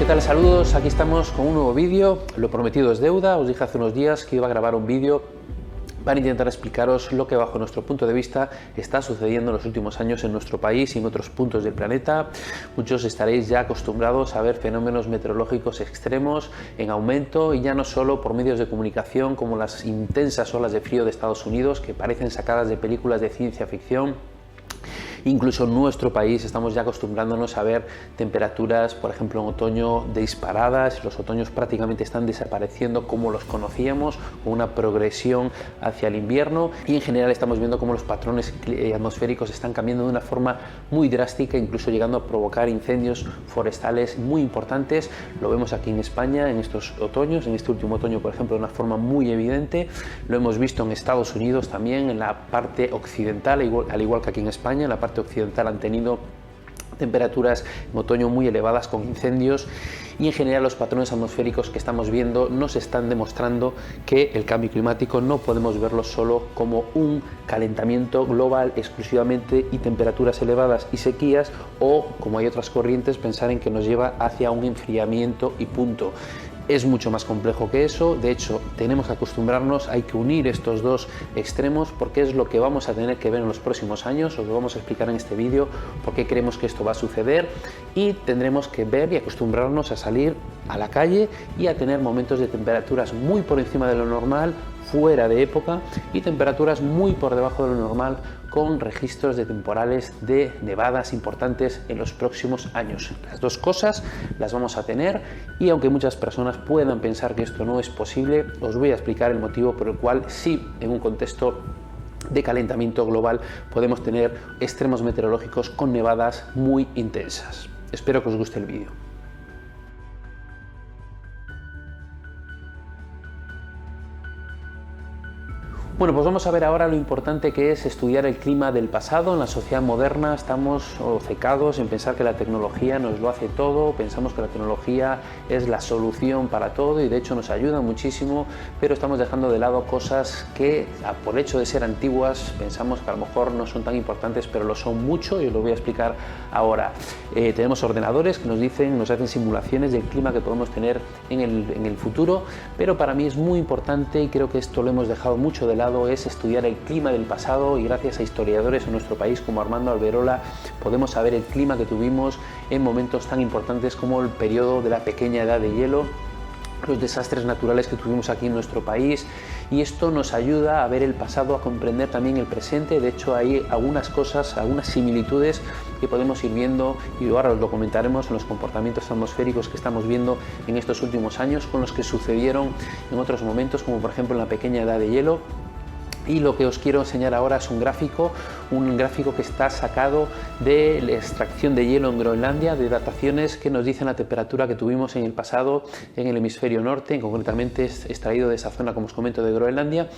tal? Saludos, aquí estamos con un nuevo vídeo. Lo prometido es deuda. Os dije hace unos días que iba a grabar un vídeo para intentar explicaros lo que bajo nuestro punto de vista está sucediendo en los últimos años en nuestro país y en otros puntos del planeta. Muchos estaréis ya acostumbrados a ver fenómenos meteorológicos extremos en aumento, y ya no solo por medios de comunicación como las intensas olas de frío de Estados Unidos, que parecen sacadas de películas de ciencia ficción. Incluso en nuestro país estamos ya acostumbrándonos a ver temperaturas, por ejemplo en otoño, disparadas. Los otoños prácticamente están desapareciendo como los conocíamos, con una progresión hacia el invierno, y en general estamos viendo cómo los patrones atmosféricos están cambiando de una forma muy drástica, incluso llegando a provocar incendios forestales muy importantes. Lo vemos aquí en España en estos otoños, en este último otoño por ejemplo, de una forma muy evidente. Lo hemos visto en Estados Unidos también, en la parte occidental, al igual que aquí en España. En la parte occidental han tenido temperaturas en otoño muy elevadas con incendios, y en general los patrones atmosféricos que estamos viendo nos están demostrando que el cambio climático no podemos verlo solo como un calentamiento global exclusivamente y temperaturas elevadas y sequías, o como hay otras corrientes, pensar en que nos lleva hacia un enfriamiento y punto. Es mucho más complejo que eso. De hecho, tenemos que acostumbrarnos, hay que unir estos dos extremos, porque es lo que vamos a tener que ver en los próximos años. Os lo vamos a explicar en este vídeo por qué creemos que esto va a suceder, y tendremos que ver y acostumbrarnos a salir a la calle y a tener momentos de temperaturas muy por encima de lo normal, fuera de época, y temperaturas muy por debajo de lo normal, con registros de temporales de nevadas importantes en los próximos años. Las dos cosas las vamos a tener, y aunque muchas personas puedan pensar que esto no es posible, os voy a explicar el motivo por el cual sí, en un contexto de calentamiento global, podemos tener extremos meteorológicos con nevadas muy intensas. Espero que os guste el vídeo. Bueno, pues vamos a ver ahora lo importante que es estudiar el clima del pasado. En la sociedad moderna estamos obcecados en pensar que la tecnología nos lo hace todo, pensamos que la tecnología es la solución para todo, y de hecho nos ayuda muchísimo, pero estamos dejando de lado cosas que, por hecho de ser antiguas, pensamos que a lo mejor no son tan importantes, pero lo son mucho, y os lo voy a explicar ahora. Tenemos ordenadores que nos hacen simulaciones del clima que podemos tener en el futuro, pero para mí es muy importante, y creo que esto lo hemos dejado mucho de lado, es estudiar el clima del pasado, y gracias a historiadores en nuestro país como Armando Alberola podemos saber el clima que tuvimos en momentos tan importantes como el periodo de la pequeña edad de hielo, los desastres naturales que tuvimos aquí en nuestro país, y esto nos ayuda a ver el pasado, a comprender también el presente. De hecho hay algunas cosas, algunas similitudes que podemos ir viendo, y ahora os lo comentaremos, en los comportamientos atmosféricos que estamos viendo en estos últimos años con los que sucedieron en otros momentos, como por ejemplo en la pequeña edad de hielo. Y lo que os quiero enseñar ahora es un gráfico que está sacado de la extracción de hielo en Groenlandia, de dataciones que nos dicen la temperatura que tuvimos en el pasado en el hemisferio norte, concretamente extraído de esa zona, como os comento, de Groenlandia.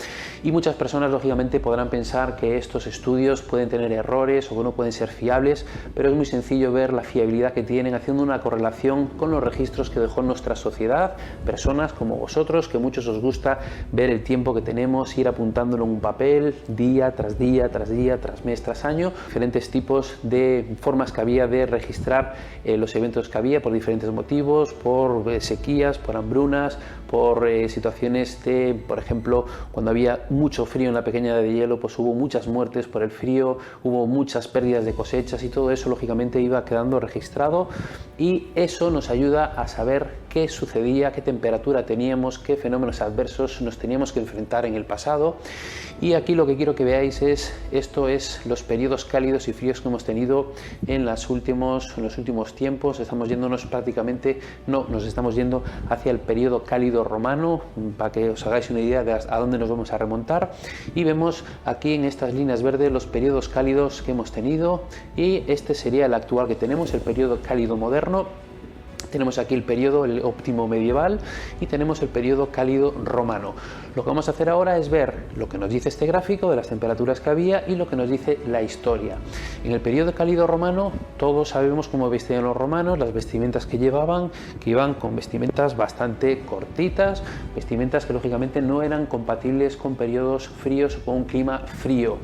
Y muchas personas lógicamente podrán pensar que estos estudios pueden tener errores o que no pueden ser fiables, pero es muy sencillo ver la fiabilidad que tienen haciendo una correlación con los registros que dejó nuestra sociedad, personas como vosotros, que muchos os gusta ver el tiempo que tenemos, ir apuntándolo en un papel día tras día, tras día, tras mes, tras año, diferentes tipos de formas que había de registrar los eventos que había por diferentes motivos, por sequías, por hambrunas, por situaciones de, por ejemplo, cuando había mucho frío en la pequeña edad de hielo, pues hubo muchas muertes por el frío, hubo muchas pérdidas de cosechas, y todo eso lógicamente iba quedando registrado, y eso nos ayuda a saber qué sucedía, qué temperatura teníamos, qué fenómenos adversos nos teníamos que enfrentar en el pasado. Y aquí lo que quiero que veáis es los periodos cálidos y fríos que hemos tenido en los últimos tiempos. Estamos yéndonos nos estamos yendo hacia el periodo cálido romano, para que os hagáis una idea de a dónde nos vamos a remontar. Y vemos aquí en estas líneas verdes los periodos cálidos que hemos tenido, y este sería el actual que tenemos, el periodo cálido moderno. Tenemos aquí el periodo, el óptimo medieval, y tenemos el periodo cálido romano. Lo que vamos a hacer ahora es ver lo que nos dice este gráfico de las temperaturas que había y lo que nos dice la historia. En el periodo cálido romano todos sabemos cómo vestían los romanos, las vestimentas que llevaban, que iban con vestimentas bastante cortitas, vestimentas que lógicamente no eran compatibles con periodos fríos o con un clima frío.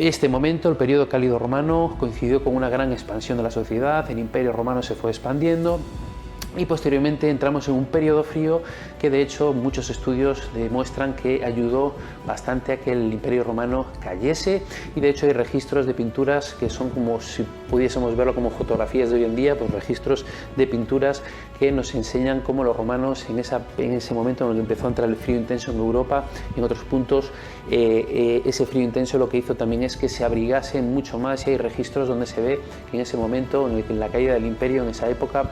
Este momento, el periodo cálido romano, coincidió con una gran expansión de la sociedad. El imperio romano se fue expandiendo, y posteriormente entramos en un periodo frío que de hecho muchos estudios demuestran que ayudó bastante a que el Imperio Romano cayese, y de hecho hay registros de pinturas que son como si pudiésemos verlo como fotografías de hoy en día, pues registros de pinturas que nos enseñan cómo los romanos en ese momento en el que empezó a entrar el frío intenso en Europa y en otros puntos, ese frío intenso lo que hizo también es que se abrigasen mucho más, y hay registros donde se ve que en ese momento, en la caída del imperio, en esa época,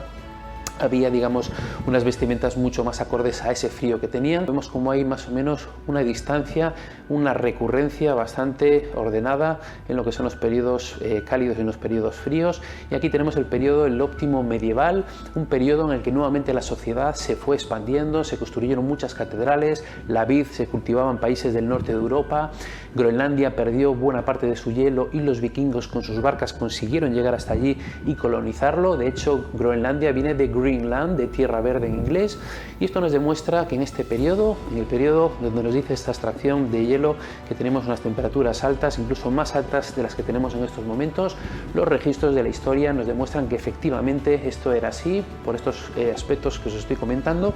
había, digamos, unas vestimentas mucho más acordes a ese frío que tenían. Vemos como hay más o menos una distancia, una recurrencia bastante ordenada en lo que son los periodos cálidos y los periodos fríos. Y aquí tenemos el óptimo medieval, un periodo en el que nuevamente la sociedad se fue expandiendo, se construyeron muchas catedrales, la vid se cultivaba en países del norte de Europa, Groenlandia perdió buena parte de su hielo y los vikingos con sus barcas consiguieron llegar hasta allí y colonizarlo. De hecho, Groenlandia viene de Greenland, de tierra verde en inglés, y esto nos demuestra que en este periodo, en el periodo donde nos dice esta extracción de hielo, que tenemos unas temperaturas altas, incluso más altas de las que tenemos en estos momentos, los registros de la historia nos demuestran que efectivamente esto era así, por estos aspectos que os estoy comentando.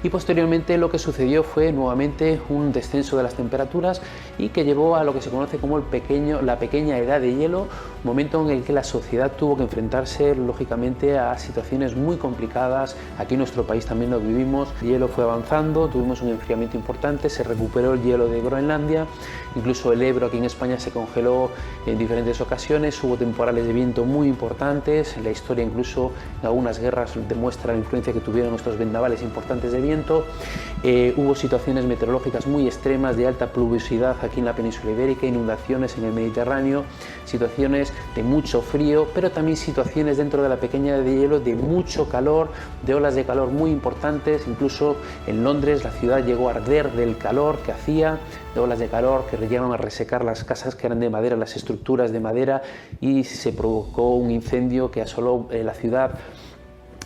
Y posteriormente lo que sucedió fue nuevamente un descenso de las temperaturas, y que llevó a lo que se conoce como la pequeña edad de hielo, un momento en el que la sociedad tuvo que enfrentarse lógicamente a situaciones muy complicadas. Aquí en nuestro país también lo vivimos, el hielo fue avanzando, tuvimos un enfriamiento importante, se recuperó el hielo de Groenlandia, incluso el Ebro aquí en España se congeló en diferentes ocasiones, hubo temporales de viento muy importantes, la historia incluso en algunas guerras demuestra la influencia que tuvieron estos vendavales importantes de viento. Hubo situaciones meteorológicas muy extremas de alta pluviosidad aquí en la península ibérica, inundaciones en el Mediterráneo, situaciones de mucho frío, pero también situaciones dentro de la pequeña edad de hielo de mucho calor, de olas de calor muy importantes. Incluso en Londres la ciudad llegó a arder del calor que hacía, de olas de calor que llegaron a resecar las casas que eran de madera, las estructuras de madera, y se provocó un incendio que asoló la ciudad.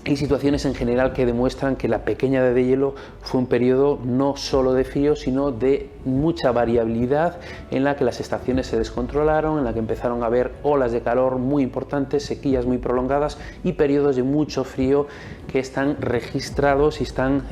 Hay situaciones en general que demuestran que la pequeña edad de hielo fue un periodo no solo de frío, sino de mucha variabilidad, en la que las estaciones se descontrolaron, en la que empezaron a haber olas de calor muy importantes, sequías muy prolongadas y periodos de mucho frío que están registrados y han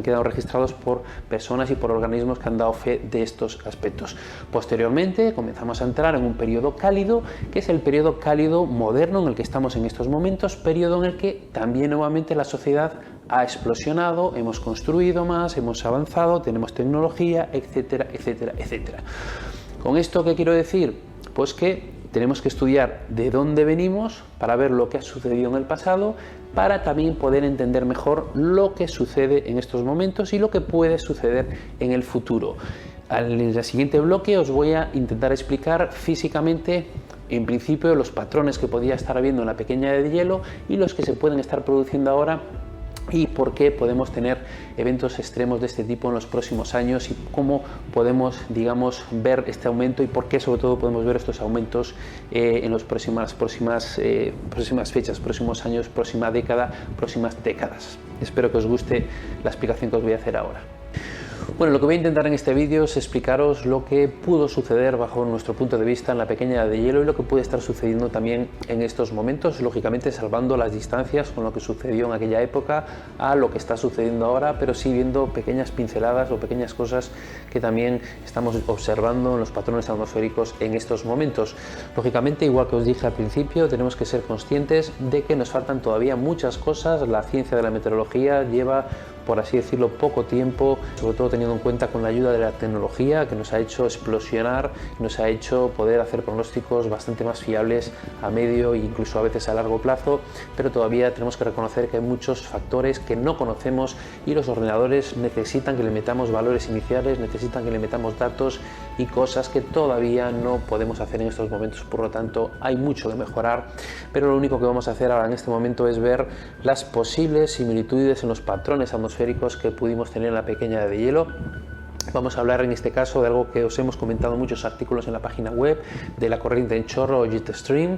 quedado registrados por personas y por organismos que han dado fe de estos aspectos. Posteriormente comenzamos a entrar en un periodo cálido, que es el periodo cálido moderno en el que estamos en estos momentos, periodo en el que también nuevamente la sociedad ha explosionado, hemos construido más, hemos avanzado, tenemos tecnología, etcétera, etcétera, etcétera. ¿Con esto qué quiero decir? Pues que tenemos que estudiar de dónde venimos para ver lo que ha sucedido en el pasado, para también poder entender mejor lo que sucede en estos momentos y lo que puede suceder en el futuro. En el siguiente bloque os voy a intentar explicar físicamente, en principio, los patrones que podía estar habiendo en la pequeña edad de hielo y los que se pueden estar produciendo ahora, y por qué podemos tener eventos extremos de este tipo en los próximos años, y cómo podemos, digamos, ver este aumento, y por qué sobre todo podemos ver estos aumentos en las próximas fechas, próximos años, próxima década, próximas décadas. Espero que os guste la explicación que os voy a hacer ahora. Bueno, lo que voy a intentar en este vídeo es explicaros lo que pudo suceder bajo nuestro punto de vista en la pequeña edad de hielo, y lo que puede estar sucediendo también en estos momentos, lógicamente salvando las distancias con lo que sucedió en aquella época a lo que está sucediendo ahora, pero sí viendo pequeñas pinceladas o pequeñas cosas que también estamos observando en los patrones atmosféricos en estos momentos. Lógicamente, igual que os dije al principio, tenemos que ser conscientes de que nos faltan todavía muchas cosas. La ciencia de la meteorología lleva, por así decirlo, poco tiempo, sobre todo teniendo en cuenta con la ayuda de la tecnología, que nos ha hecho explosionar, nos ha hecho poder hacer pronósticos bastante más fiables a medio e incluso a veces a largo plazo, pero todavía tenemos que reconocer que hay muchos factores que no conocemos, y los ordenadores necesitan que le metamos valores iniciales, necesitan que le metamos datos y cosas que todavía no podemos hacer en estos momentos. Por lo tanto, hay mucho que mejorar, pero lo único que vamos a hacer ahora en este momento es ver las posibles similitudes en los patrones atmosféricos que pudimos tener en la pequeña edad de hielo. Vamos a hablar en este caso de algo que os hemos comentado en muchos artículos en la página web, de la corriente en chorro o jet stream.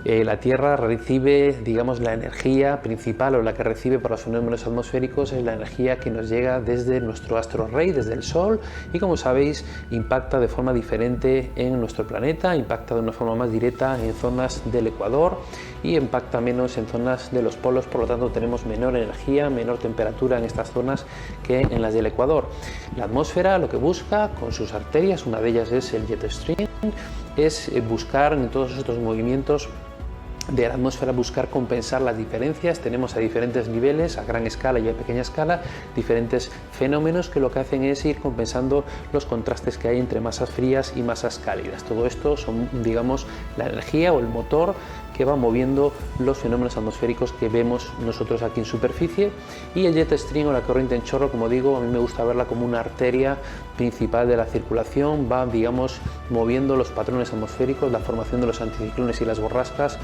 La Tierra recibe, digamos, la energía principal, o la que recibe para los fenómenos atmosféricos, es la energía que nos llega desde nuestro astro rey, desde el Sol, y como sabéis impacta de forma diferente en nuestro planeta, impacta de una forma más directa en zonas del Ecuador y impacta menos en zonas de los polos, por lo tanto tenemos menor energía, menor temperatura en estas zonas que en las del Ecuador. La atmósfera lo que busca con sus arterias, una de ellas es el jet stream, es buscar en todos estos movimientos de la atmósfera, buscar compensar las diferencias. Tenemos a diferentes niveles, a gran escala y a pequeña escala, diferentes fenómenos que lo que hacen es ir compensando los contrastes que hay entre masas frías y masas cálidas. Todo esto son, digamos, la energía o el motor que va moviendo los fenómenos atmosféricos que vemos nosotros aquí en superficie. Y el jet stream o la corriente en chorro, como digo, a mí me gusta verla como una arteria principal de la circulación, va, digamos, moviendo los patrones atmosféricos, la formación de los anticiclones y las borrascas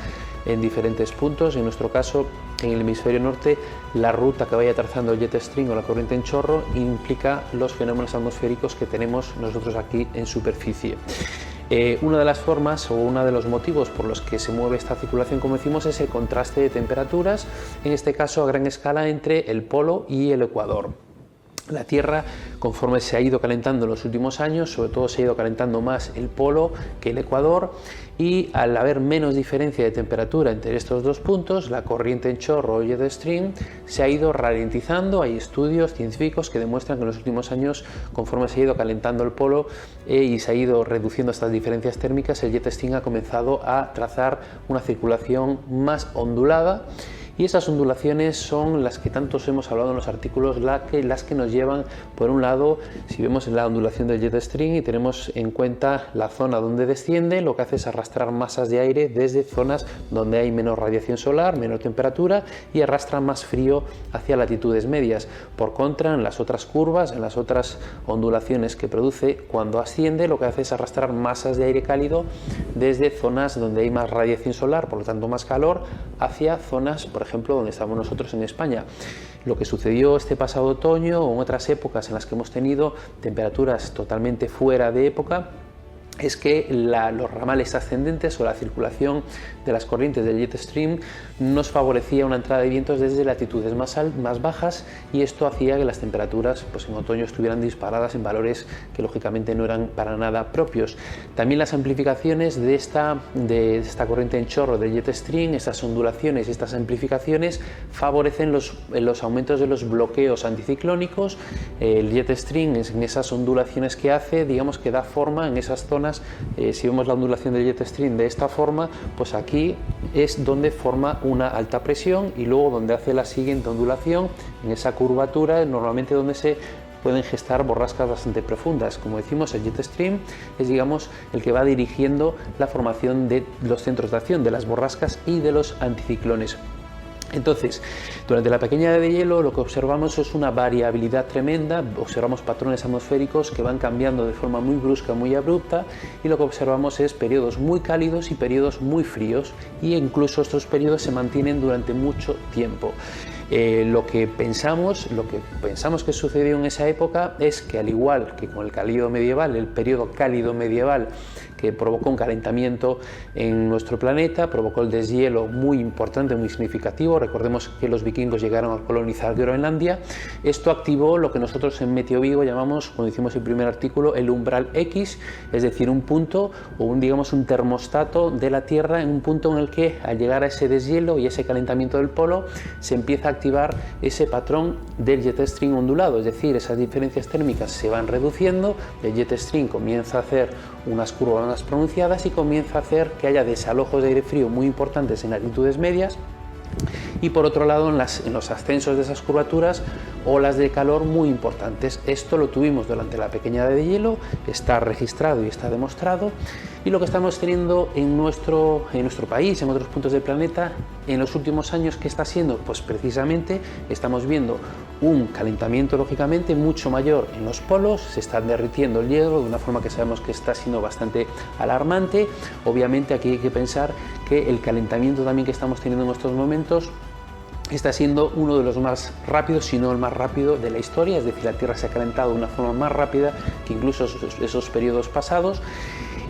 en diferentes puntos. En nuestro caso, en el hemisferio norte, la ruta que vaya trazando el jet stream o la corriente en chorro implica los fenómenos atmosféricos que tenemos nosotros aquí en superficie. Una de las formas o uno de los motivos por los que se mueve esta circulación, como decimos, es el contraste de temperaturas, en este caso a gran escala entre el polo y el ecuador. La Tierra, conforme se ha ido calentando en los últimos años, sobre todo se ha ido calentando más el polo que el ecuador, y al haber menos diferencia de temperatura entre estos dos puntos, la corriente en chorro o jet stream se ha ido ralentizando. Hay estudios científicos que demuestran que en los últimos años, conforme se ha ido calentando el polo y se ha ido reduciendo estas diferencias térmicas, el jet stream ha comenzado a trazar una circulación más ondulada. Y esas ondulaciones son las que tantos hemos hablado en los artículos, las que nos llevan, por un lado, si vemos la ondulación del jet stream y tenemos en cuenta la zona donde desciende, lo que hace es arrastrar masas de aire desde zonas donde hay menos radiación solar, menor temperatura, y arrastra más frío hacia latitudes medias. Por contra, en las otras curvas, en las otras ondulaciones que produce, cuando asciende, lo que hace es arrastrar masas de aire cálido desde zonas donde hay más radiación solar, por lo tanto más calor, hacia zonas, por ejemplo, donde estamos nosotros en España. Lo que sucedió este pasado otoño o en otras épocas en las que hemos tenido temperaturas totalmente fuera de época es que los ramales ascendentes o la circulación de las corrientes del jet stream nos favorecía una entrada de vientos desde latitudes más bajas, y esto hacía que las temperaturas en otoño estuvieran disparadas en valores que lógicamente no eran para nada propios. También las amplificaciones de esta corriente en chorro del jet stream, estas ondulaciones, estas amplificaciones favorecen los aumentos de los bloqueos anticiclónicos. El jet stream, en esas ondulaciones que hace, digamos que da forma en esas zonas. Si vemos la ondulación del jet stream de esta forma, pues aquí es donde forma una alta presión, y luego donde hace la siguiente ondulación, en esa curvatura, normalmente donde se pueden gestar borrascas bastante profundas. Como decimos, el jet stream es, digamos, el que va dirigiendo la formación de los centros de acción de las borrascas y de los anticiclones. Entonces, durante la pequeña edad de hielo lo que observamos es una variabilidad tremenda, observamos patrones atmosféricos que van cambiando de forma muy brusca, muy abrupta, y lo que observamos es periodos muy cálidos y periodos muy fríos, y incluso estos periodos se mantienen durante mucho tiempo. Lo que pensamos que sucedió en esa época es que, al igual que con el cálido medieval, el periodo cálido medieval, que provocó un calentamiento en nuestro planeta, provocó el deshielo muy importante, muy significativo. Recordemos que los vikingos llegaron a colonizar Groenlandia. Esto activó lo que nosotros en Meteovigo llamamos, como decimos en el primer artículo, el umbral X, es decir, un punto o un termostato de la Tierra, en un punto en el que, al llegar a ese deshielo y ese calentamiento del polo, se empieza a activar ese patrón del jet stream ondulado, es decir, esas diferencias térmicas se van reduciendo, el jet stream comienza a hacer unas curvas más pronunciadas y comienza a hacer que haya desalojos de aire frío muy importantes en latitudes medias, y por otro lado en los ascensos de esas curvaturas, olas de calor muy importantes. Esto lo tuvimos durante la pequeña edad de hielo, está registrado y está demostrado, y lo que estamos teniendo en nuestro país, en otros puntos del planeta, en los últimos años, ¿qué está siendo? Pues precisamente estamos viendo un calentamiento lógicamente mucho mayor en los polos, se está derritiendo el hielo de una forma que sabemos que está siendo bastante alarmante. Obviamente aquí hay que pensar que el calentamiento también que estamos teniendo en estos momentos está siendo uno de los más rápidos, si no el más rápido de la historia, es decir, la Tierra se ha calentado de una forma más rápida que incluso esos periodos pasados.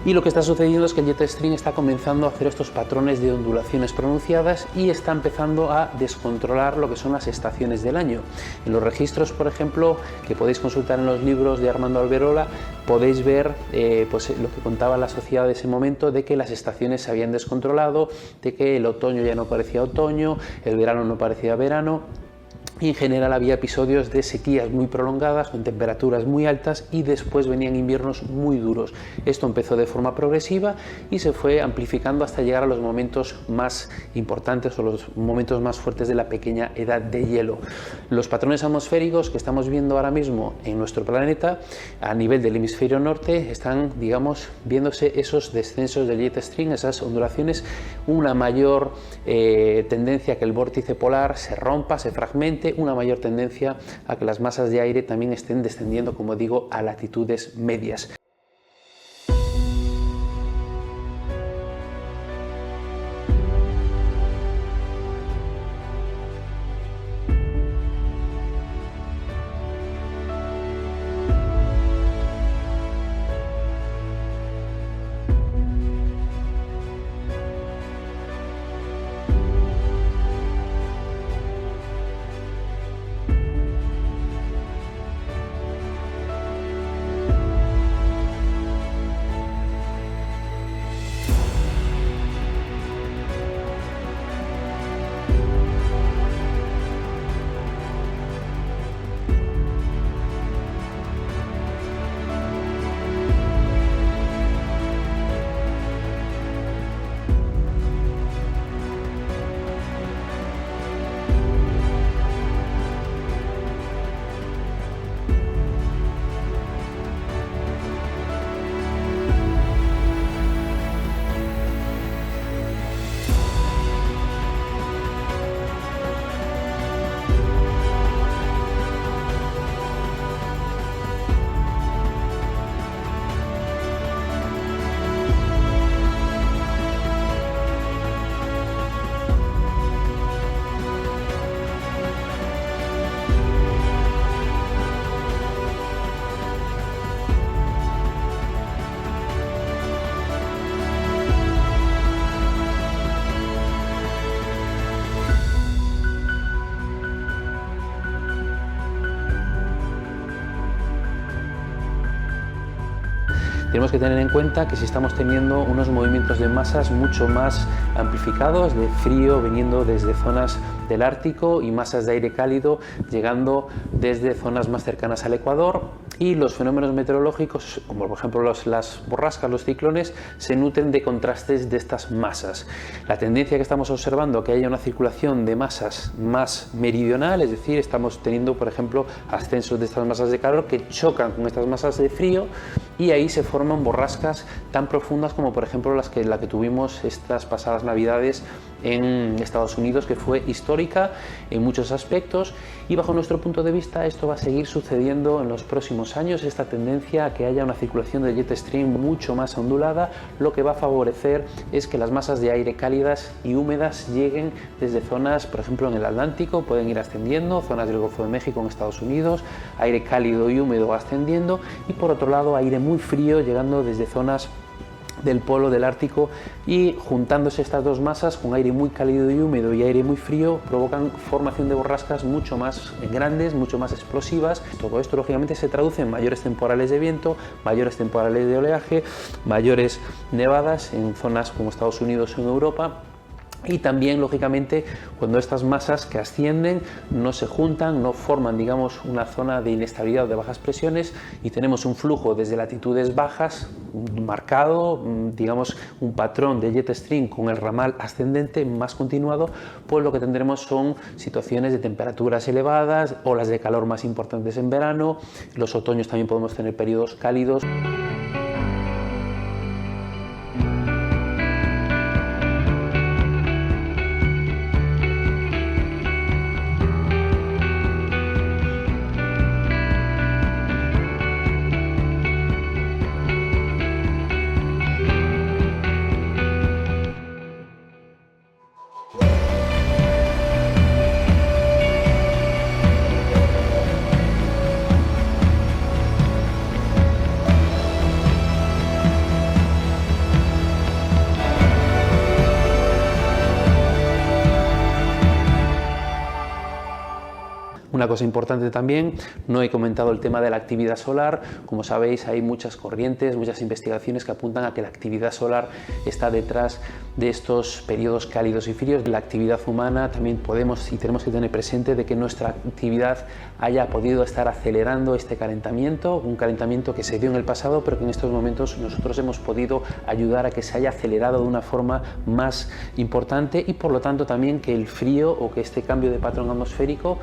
Y lo que está sucediendo es que el jet stream está comenzando a hacer estos patrones de ondulaciones pronunciadas y está empezando a descontrolar lo que son las estaciones del año. En los registros, por ejemplo, que podéis consultar en los libros de Armando Alberola, podéis ver pues, lo que contaba la sociedad de ese momento, de que las estaciones se habían descontrolado, de que el otoño ya no parecía otoño, el verano no parecía verano. Y en general había episodios de sequías muy prolongadas con temperaturas muy altas y después venían inviernos muy duros. Esto empezó de forma progresiva y se fue amplificando hasta llegar a los momentos más importantes o los momentos más fuertes de la pequeña edad de hielo. Los patrones atmosféricos que estamos viendo ahora mismo en nuestro planeta a nivel del hemisferio norte están, digamos, viéndose esos descensos del jet stream, esas ondulaciones, una mayor tendencia a que el vórtice polar se rompa, se fragmente, una mayor tendencia a que las masas de aire también estén descendiendo, como digo, a latitudes medias. Tenemos que tener en cuenta que si estamos teniendo unos movimientos de masas mucho más amplificados, de frío viniendo desde zonas del Ártico y masas de aire cálido llegando desde zonas más cercanas al Ecuador, y los fenómenos meteorológicos, como por ejemplo las borrascas, los ciclones, se nutren de contrastes de estas masas. La tendencia que estamos observando, que haya una circulación de masas más meridional, es decir, estamos teniendo por ejemplo ascensos de estas masas de calor que chocan con estas masas de frío, y ahí se forman borrascas tan profundas como por ejemplo la que tuvimos estas pasadas navidades en Estados Unidos, que fue histórica en muchos aspectos, y bajo nuestro punto de vista esto va a seguir sucediendo en los próximos años. Esta tendencia a que haya una circulación de jet stream mucho más ondulada, lo que va a favorecer es que las masas de aire cálidas y húmedas lleguen desde zonas, por ejemplo en el Atlántico, pueden ir ascendiendo, zonas del Golfo de México en Estados Unidos, aire cálido y húmedo ascendiendo, y por otro lado aire muy frío llegando desde zonas del polo del Ártico, y juntándose estas dos masas con aire muy cálido y húmedo y aire muy frío provocan formación de borrascas mucho más grandes, mucho más explosivas. Todo esto lógicamente se traduce en mayores temporales de viento, mayores temporales de oleaje, mayores nevadas en zonas como Estados Unidos o en Europa. Y también, lógicamente, cuando estas masas que ascienden no se juntan, no forman, digamos, una zona de inestabilidad o de bajas presiones, y tenemos un flujo desde latitudes bajas marcado, digamos, un patrón de jet stream con el ramal ascendente más continuado, pues lo que tendremos son situaciones de temperaturas elevadas, olas de calor más importantes en verano, los otoños también podemos tener periodos cálidos. Una cosa importante también, no he comentado el tema de la actividad solar. Como sabéis, hay muchas corrientes, muchas investigaciones que apuntan a que la actividad solar está detrás de estos periodos cálidos y fríos. La actividad humana también podemos y tenemos que tener presente de que nuestra actividad haya podido estar acelerando este calentamiento, un calentamiento que se dio en el pasado, pero que en estos momentos nosotros hemos podido ayudar a que se haya acelerado de una forma más importante, y por lo tanto también que el frío o que este cambio de patrón atmosférico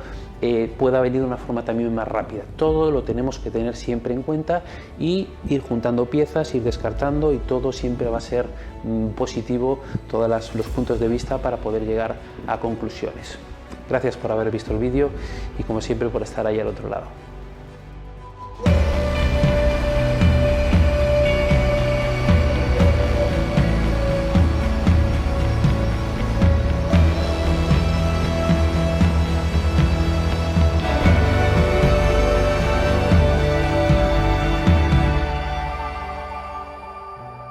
pueda venir de una forma también más rápida. Todo lo tenemos que tener siempre en cuenta y ir juntando piezas, ir descartando, y todo siempre va a ser positivo, todos los puntos de vista, para poder llegar a conclusiones. Gracias por haber visto el vídeo y como siempre por estar ahí al otro lado.